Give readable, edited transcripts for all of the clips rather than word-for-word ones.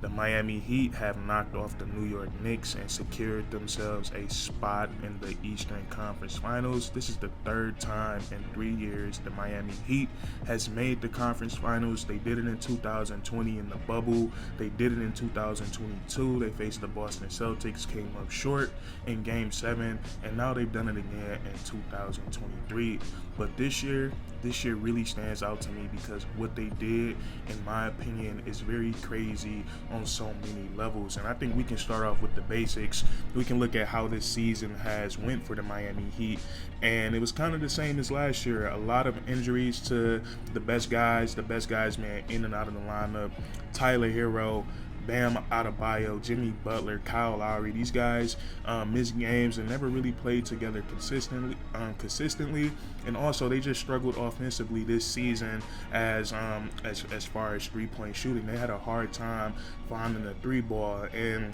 The Miami Heat have knocked off the New York Knicks and secured themselves a spot in the Eastern Conference Finals. This is the third time in 3 years the Miami Heat has made the conference finals. They did it in 2020 in the bubble. They did it in 2022. They faced the Boston Celtics, came up short in Game 7, and now they've done it again in 2023. But this year really stands out to me because what they did, in my opinion, is very crazy on so many levels. And I think we can start off with the basics. We can look at how this season has went for the Miami Heat, and it was kind of the same as last year. A lot of injuries to the best guys, man, in and out of the lineup. Tyler Hero, Bam Adebayo, Jimmy Butler, Kyle Lowry. These guys missed games and never really played together consistently. And also they just struggled offensively this season as far as 3-point shooting. They had a hard time finding the 3 ball, and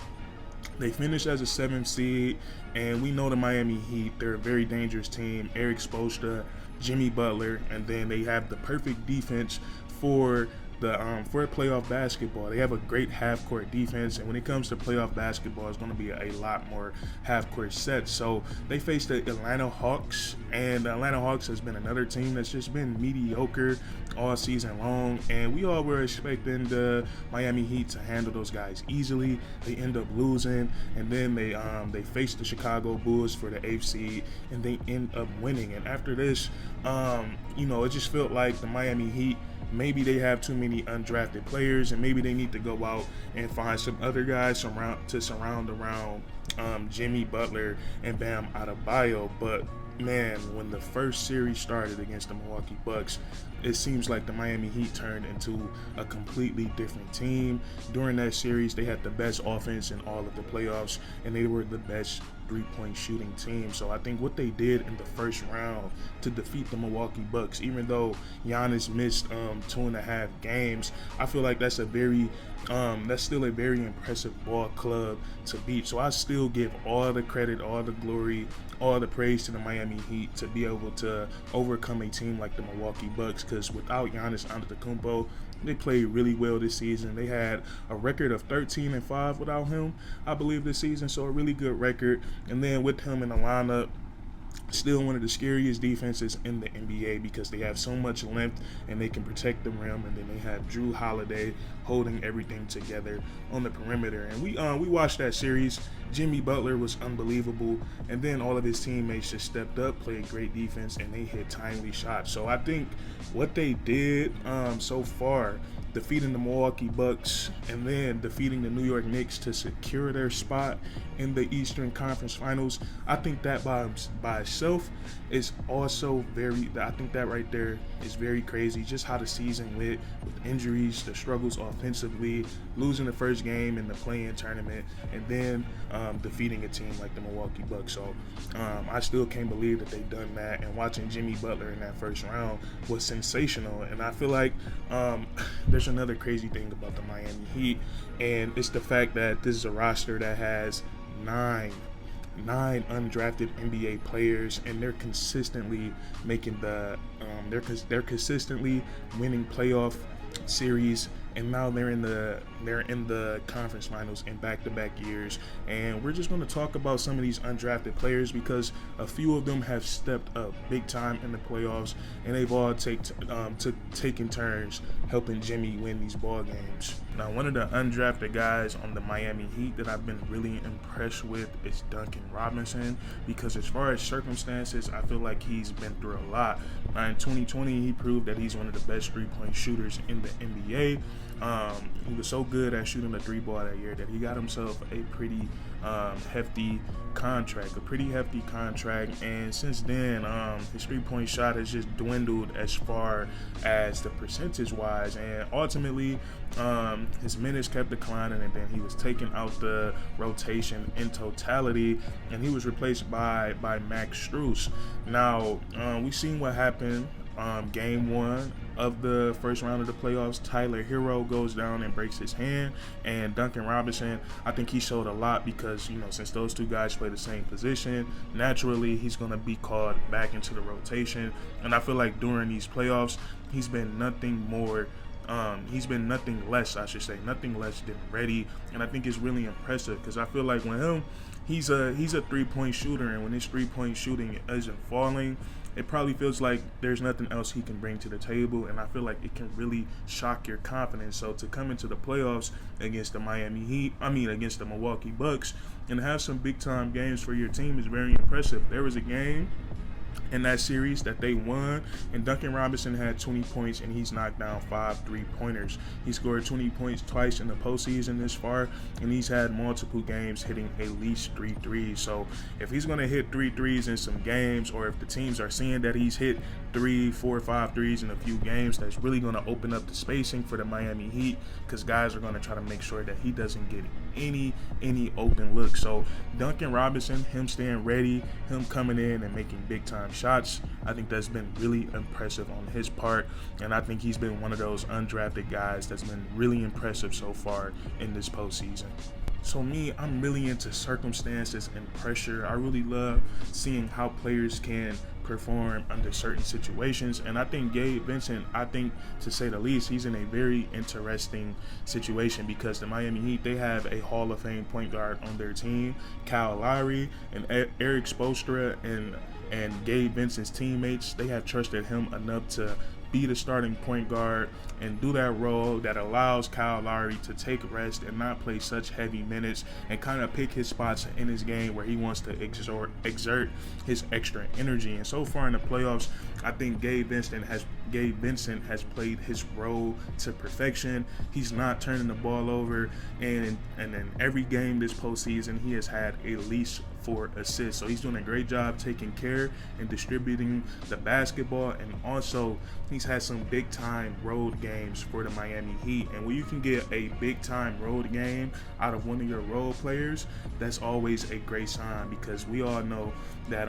they finished as a 7th seed, and we know the Miami Heat, they're a very dangerous team. Eric Spoelstra, Jimmy Butler, and then they have the perfect defense for playoff basketball. They have a great half-court defense, and when it comes to playoff basketball, it's going to be a lot more half-court sets. So they faced the Atlanta Hawks, and the Atlanta Hawks has been another team that's just been mediocre all season long, and we all were expecting the Miami Heat to handle those guys easily. They end up losing, and then they faced the Chicago Bulls for the 8th seed, and they end up winning. And after this, it just felt like the Miami Heat, maybe they have too many undrafted players, and maybe they need to go out and find some other guys to surround around Jimmy Butler and Bam Adebayo. But man, when the first series started against the Milwaukee Bucks, it seems like the Miami Heat turned into a completely different team. During that series, they had the best offense in all of the playoffs, and they were the best 3-point shooting team. So I think what they did in the first round to defeat the Milwaukee Bucks, even though Giannis missed 2.5 games, I feel like that's still a very impressive ball club to beat. So I still give all the credit, all the glory, all the praise to the Miami Heat to be able to overcome a team like the Milwaukee Bucks, because without Giannis Antetokounmpo, they played really well this season. They had a record of 13-5 without him, I believe, this season, so a really good record. And then with him in the lineup, still one of the scariest defenses in the NBA because they have so much length and they can protect the rim. And then they have Drew Holiday holding everything together on the perimeter. And we watched that series. Jimmy Butler was unbelievable, and then all of his teammates just stepped up, played great defense, and they hit timely shots. So I think what they did so far, defeating the Milwaukee Bucks and then defeating the New York Knicks to secure their spot in the Eastern Conference Finals, I think that by itself is also I think that right there is very crazy. Just how the season went with injuries, the struggles offensively, losing the first game in the play-in tournament, and then defeating a team like the Milwaukee Bucks. So I still can't believe that they've done that, and watching Jimmy Butler in that first round was sensational. And I feel like there's another crazy thing about the Miami Heat, and it's the fact that this is a roster that has nine undrafted NBA players, and they're consistently making they're consistently winning playoff series, and now they're in the conference finals in back-to-back years. And we're just going to talk about some of these undrafted players because a few of them have stepped up big time in the playoffs, and they've all taken turns helping Jimmy win these ball games. Now, one of the undrafted guys on the Miami Heat that I've been really impressed with is Duncan Robinson, because as far as circumstances, I feel like he's been through a lot. Now, in 2020, he proved that he's one of the best 3-point shooters in the NBA. He was so good at shooting the 3-ball that year that he got himself a pretty hefty contract, and since then his 3-point shot has just dwindled as far as the percentage wise, and ultimately his minutes kept declining, and then he was taken out the rotation in totality, and he was replaced by Max Strus. Now we've seen what happened game 1 of the first round of the playoffs. Tyler Hero goes down and breaks his hand, and Duncan Robinson, I think he showed a lot because, since those two guys play the same position, naturally he's going to be called back into the rotation. And I feel like during these playoffs, he's been nothing more He's been nothing less, I should say, nothing less than ready, and I think it's really impressive because I feel like when him, he's a 3-point shooter, and when his 3-point shooting isn't falling, it probably feels like there's nothing else he can bring to the table, and I feel like it can really shock your confidence. So to come into the playoffs against the against the Milwaukee Bucks, and have some big time games for your team is very impressive. There was a game in that series that they won, and Duncan Robinson had 20 points, and he's knocked down 5 3-pointers. He scored 20 points twice in the postseason this far, and he's had multiple games hitting at least 3 threes. So if he's going to hit 3 threes in some games, or if the teams are seeing that he's hit 3, 4, 5 threes in a few games, that's really going to open up the spacing for the Miami Heat, because guys are going to try to make sure that he doesn't get any open looks. So Duncan Robinson, him staying ready, him coming in and making big time shots, I think that's been really impressive on his part, and I think he's been one of those undrafted guys that's been really impressive so far in this postseason. So me, I'm really into circumstances and pressure. I really love seeing how players can perform under certain situations, and I think Gabe Vincent, to say the least, he's in a very interesting situation because the Miami Heat, they have a Hall of Fame point guard on their team, Kyle Lowry, and Eric Spoelstra and Gabe Vincent's teammates. They have trusted him enough to be the starting point guard and do that role that allows Kyle Lowry to take rest and not play such heavy minutes and kind of pick his spots in his game where he wants to exert his extra energy. And so far in the playoffs, I think Gabe Vincent has played his role to perfection. He's not turning the ball over, and in every game this postseason, he has had at least 4 assists. So he's doing a great job taking care and distributing the basketball, and also he's had some big time road games for the Miami Heat. And when you can get a big time road game out of one of your role players, that's always a great sign, because we all know that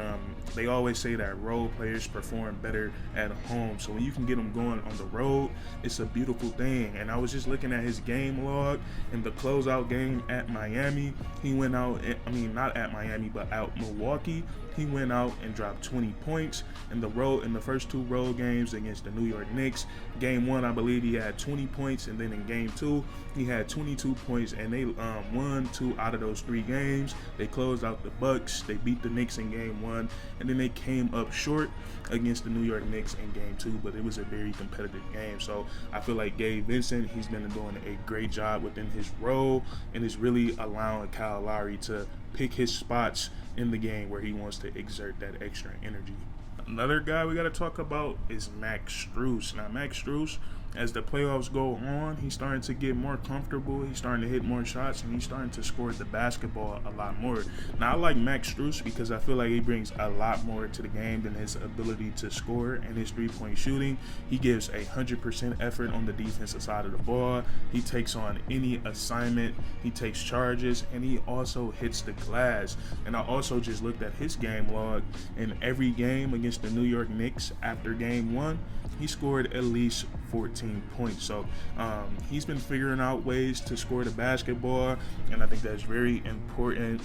they always say that role players perform better at home. So when you can get them going on the road, it's a beautiful thing. And I was just looking at his game log in the closeout game at Miami. He went out, not at Miami, but out Milwaukee. He went out and dropped 20 points in the first 2 road games against the New York Knicks. Game 1, I believe he had 20 points, and then in game 2, he had 22 points, and they won 2 out of those 3 games. They closed out the Bucks. They beat the Knicks in game 1, and then they came up short against the New York Knicks in game 2, but it was a very competitive game. So I feel like Gabe Vincent, he's been doing a great job within his role, and is really allowing Kyle Lowry to pick his spots in the game where he wants to exert that extra energy. Another guy we got to talk about is Max Strus. Now, Max Strus, as the playoffs go on, he's starting to get more comfortable. He's starting to hit more shots, and he's starting to score the basketball a lot more. Now, I like Max Strus because I feel like he brings a lot more to the game than his ability to score and his 3-point shooting. He gives 100% effort on the defensive side of the ball. He takes on any assignment. He takes charges, and he also hits the glass. And I also just looked at his game log. In every game against the New York Knicks after game 1, he scored at least 14 points. So he's been figuring out ways to score the basketball, and I think that's very important.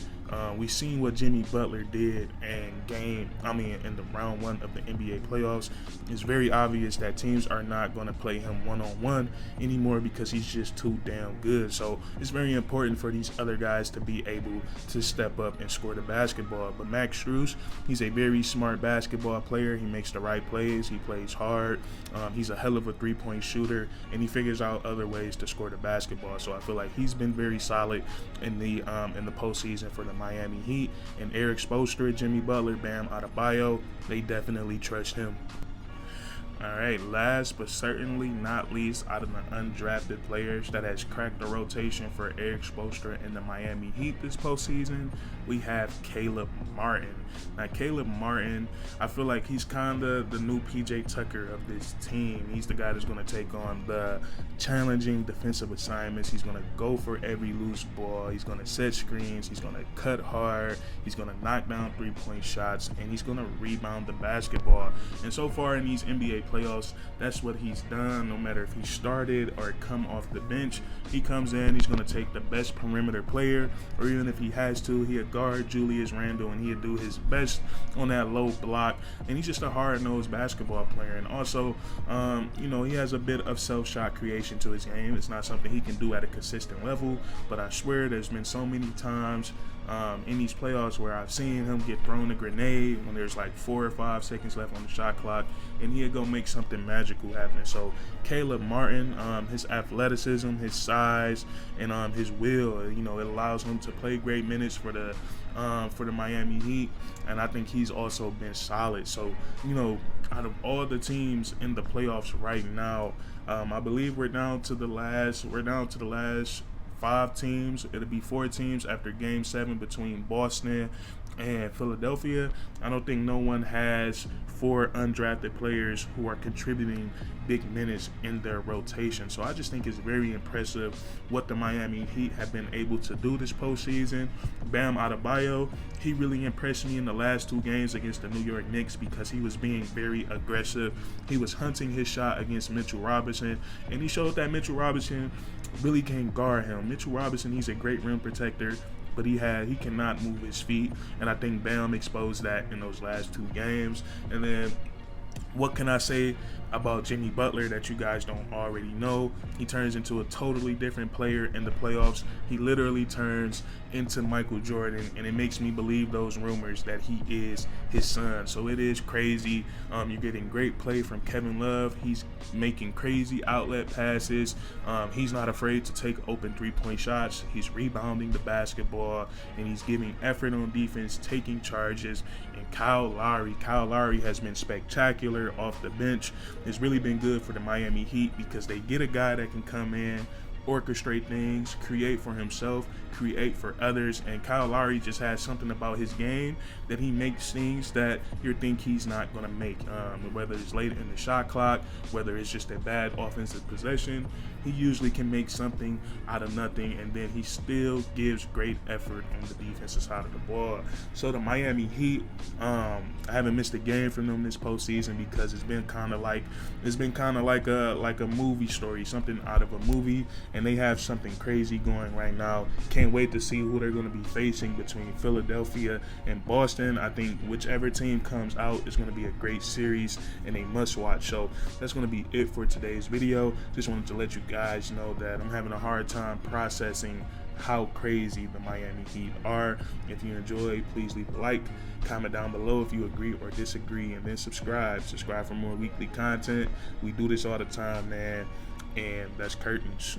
We've seen what Jimmy Butler did in the round 1 of the NBA playoffs. It's very obvious that teams are not going to play him one-on-one anymore because he's just too damn good. So it's very important for these other guys to be able to step up and score the basketball. But Max Strus, he's a very smart basketball player. He makes the right plays. He plays hard. He's a hell of a 3-point shooter, and he figures out other ways to score the basketball. So I feel like he's been very solid in the postseason for the Miami Heat. And Eric Spoelstra, Jimmy Butler, Bam Adebayo, they definitely trust him. All right, last but certainly not least, out of the undrafted players that has cracked the rotation for Eric Spoelstra and the Miami Heat this postseason, we have Caleb Martin. Now, Caleb Martin, I feel like he's kind of the new PJ Tucker of this team. He's the guy that's going to take on the challenging defensive assignments. He's going to go for every loose ball. He's going to set screens. He's going to cut hard. He's going to knock down 3-point shots, and he's going to rebound the basketball. And so far in these NBA playoffs, that's what he's done. No matter if he started or come off the bench, he comes in, he's going to take the best perimeter player, or even if he has to, he'll guard Julius Randle and he'll do his best on that low block. And he's just a hard-nosed basketball player. And also, he has a bit of self-shot creation to his game. It's not something he can do at a consistent level, but I swear there's been so many times in these playoffs where I've seen him get thrown a grenade when there's like 4 or 5 seconds left on the shot clock, and he'll go make something magical happen. So Caleb Martin, his athleticism, his size, and his will, it allows him to play great minutes for the Miami Heat, and I think he's also been solid. So out of all the teams in the playoffs right now, I believe we're down to the last 5 teams. It'll be 4 teams after Game 7 between Boston and Philadelphia. I don't think no one has 4 undrafted players who are contributing big minutes in their rotation. So I just think it's very impressive what the Miami Heat have been able to do this postseason. Bam Adebayo, he really impressed me in the last 2 games against the New York Knicks because he was being very aggressive. He was hunting his shot against Mitchell Robinson, and he showed that Mitchell Robinson really can't guard him. Mitchell Robinson, he's a great rim protector, but he cannot move his feet, and I think Bam exposed that in those last 2 games. And then what can I say about Jimmy Butler that you guys don't already know? He turns into a totally different player in the playoffs. He literally turns into Michael Jordan, and it makes me believe those rumors that he is his son. So it is crazy. You're getting great play from Kevin Love. He's making crazy outlet passes. He's not afraid to take open 3-point shots. He's rebounding the basketball, and he's giving effort on defense, taking charges. And Kyle Lowry has been spectacular off the bench. It's really been good for the Miami Heat because they get a guy that can come in, orchestrate things, create for himself, create for others, and Kyle Lowry just has something about his game that he makes things that you think he's not going to make, whether it's late in the shot clock, whether it's just a bad offensive possession. He usually can make something out of nothing, and then he still gives great effort on the defensive side of the ball. So the Miami Heat, I haven't missed a game from them this postseason because it's been kind of like a movie story, something out of a movie, and they have something crazy going right now. Can't wait to see who they're going to be facing between Philadelphia and Boston. I think whichever team comes out is going to be a great series and a must-watch. So that's going to be it for today's video. Just wanted to let you guys know that I'm having a hard time processing how crazy the Miami Heat are. If you enjoyed, please leave a like, comment down below if you agree or disagree, and then subscribe for more weekly content. We do this all the time, man, and that's curtains.